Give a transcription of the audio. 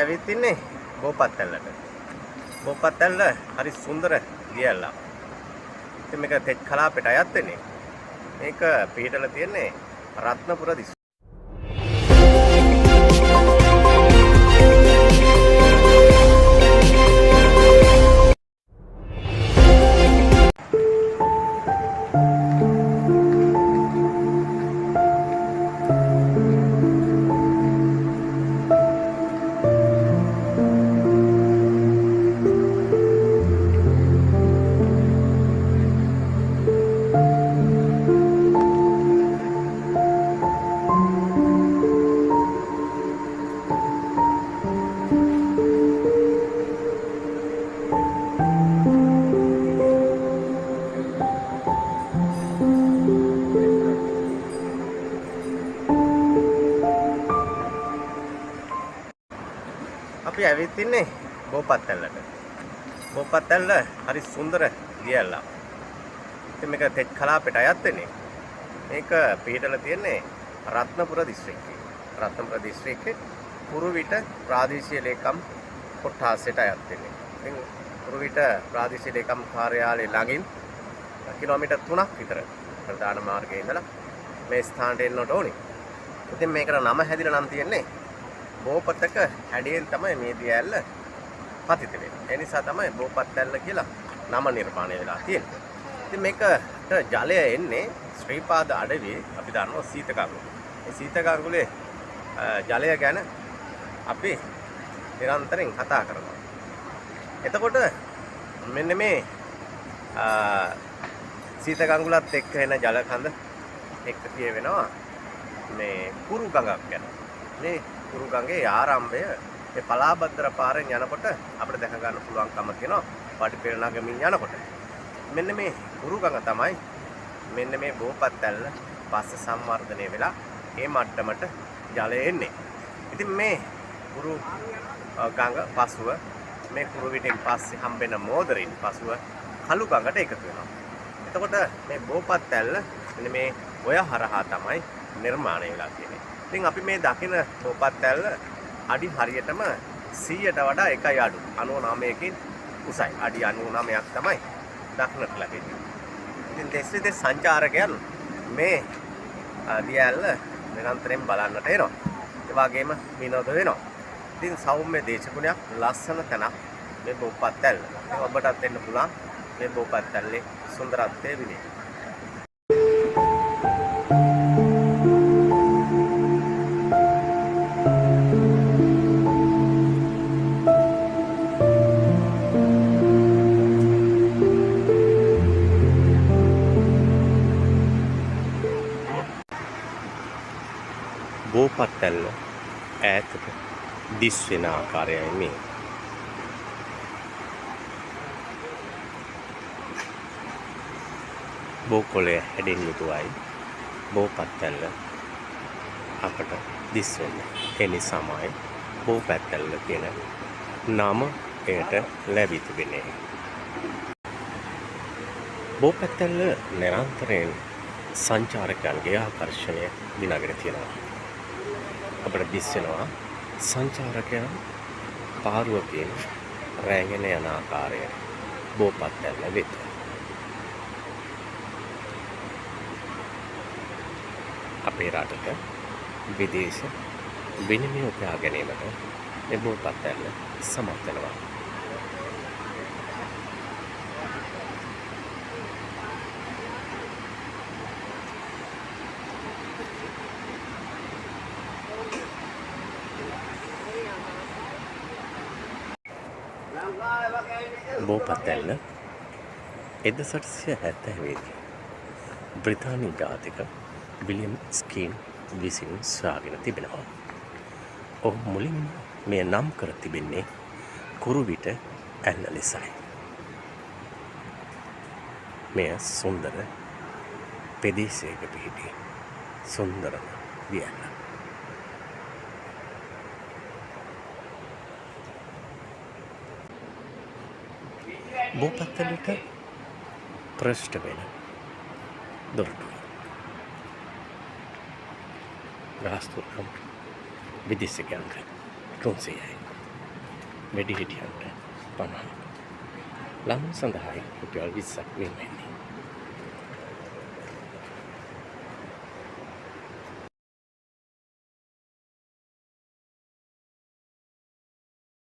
ඇවිත් ඉන්නේ බෝපත්තැල්ලට. බෝපත්තැල්ල හරි සුන්දර දියැලක්. ඉතින් මේක තෙච් කලාපයට අයත් වෙන්නේ. මේක පිහිටලා තියෙන්නේ රත්නපුර දිස්ත්‍රික්කයේ. අපි ඇවිත් ඉන්නේ බෝපත්තැල්ලට. බෝපත්තැල්ල හරි සුන්දර දියැලක්. ඉතින් මේක තෙච් කලාපයට අයත් වෙන්නේ. මේක පිහිටලා තියෙන්නේ රත්නපුර දිස්ත්‍රික්කයේ. රත්නපුර දිස්ත්‍රික්කයේ කුරුවිට ප්‍රාදේශීය ලේකම් කොට්ටාසයට අයත් වෙන්නේ. ඉතින් කුරුවිට ප්‍රාදේශීය ලේකම් කාර්යාලය ළඟින් කිලෝමීටර් 3ක් විතර ප්‍රධාන මාර්ගයේ ඉඳලා මේ ස්ථානට එන්නට ඕනේ. ඉතින් මේකට නම හැදිලා නම් තියෙන්නේ බෝපතක හැඩයෙන් තමයි මේ දියැල්ල පතිත වෙන්නේ. ඒ නිසා තමයි බෝපත්තැල්ල කියලා නම නිර්මාණය වෙලා තියෙන්නේ. ඉතින් මේකට ජලය එන්නේ ශ්‍රීපාද අඩවියේ අපි දන්නවා සීත කඟුල. මේ සීත කඟුලේ ජලය ගැන අපි නිරන්තරයෙන් කතා කරනවා. එතකොට මෙන්න මේ සීත කඟුලත් එක්ක එන ජල කඳ එක්ක කියවෙනවා මේ කුරු ගඟක් ගැන. මේ කුරු ගඟේ ආරම්භය මේ පලාබද්දර පාරෙන් යනකොට අපිට දැක ගන්න පුළුවන්කම තියෙනවා වටිපෙරණගමින් යනකොට. මෙන්න මේ කුරු ගඟ තමයි මෙන්න මේ බෝපත්තැල්ල පස්ස සම්වර්ධනය වෙලා ඒ මට්ටමට ජලය එන්නේ. ඉතින් මේ කුරු ගඟ පසුව මේ කුරු විටින් පස්සේ හම්බෙන මෝදරින් පසුව කළු ගඟට එකතු වෙනවා. එතකොට මේ බෝපත්තැල්ල මෙන්න මේ ඔය හරහා තමයි නිර්මාණය වෙලා තියෙන්නේ. ඉතින් අපි මේ දකින බෝපත්තැල්ල අඩි හරියටම 100ට වඩා එකයි අඩු 99කින් උසයි. අඩි 99ක් තමයි දක්නට ලැබෙන්නේ. ඉතින් දෙස් විදෙස් සංචාරකයන් මේ දියැල්ල නිරන්තරයෙන් බලන්නට එනවා. ඒ වගේම විනෝද වෙනවා. ඉතින් සෞම්‍ය දේශගුණයක් ලස්සන තැනක් මේ බෝපත්තැල්ල. ඉතින් ඔබටත් එන්න පුළුවන් මේ බෝපත්තැල්ලේ සුන්දරත්වය විඳින්න. බෝපත්තැල්ල ඈතට දිස් වෙන ආකාරයයි මේ. බෝකොළය හැඩෙන් යුතුවයි බෝපත්තැල්ල අපට දිස් වෙන්නේ. ඒ නිසාමයි බෝපත්තැල්ල කියන නම එයට ලැබී තිබෙන්නේ. බෝපත්තැල්ල නිරන්තරයෙන් සංචාරකයන්ගේ ආකර්ෂණය දිනගෙන තියෙනවා. අපිට දිස් වෙනවා සංචාරකයන් පාරුවකින් රැගෙන යන ආකාරය බෝපත්තැල්ල වෙත. අපේ රටට විදේශ විනිමය උපයා ගැනීමට මේ බෝපත්තැල්ල සමත් වෙනවා. බෝපත්තැල්ල 1870 බ්‍රිතාන්‍ය ජාතික විලියම් ස්කීන් විසින් සොයාගෙන තිබෙනවා. ඔහු මුලින්ම මෙය නම් කර තිබෙන්නේ කුරුවිට ඇල්ල ලෙසයි. මෙය සුන්දර පෙදෙසයක පිහිටි සුන්දරම දියැල්ල. බෝපත්තැලට ප්‍රශ්ට වෙන දොරටුව. ගාස්තුරම් විදේශිකයන්ට 300යි. වැඩිහිටියන්ට 50. ළමයින් සඳහායි රුපියල් 20ක් වෙන් වෙන්නේ.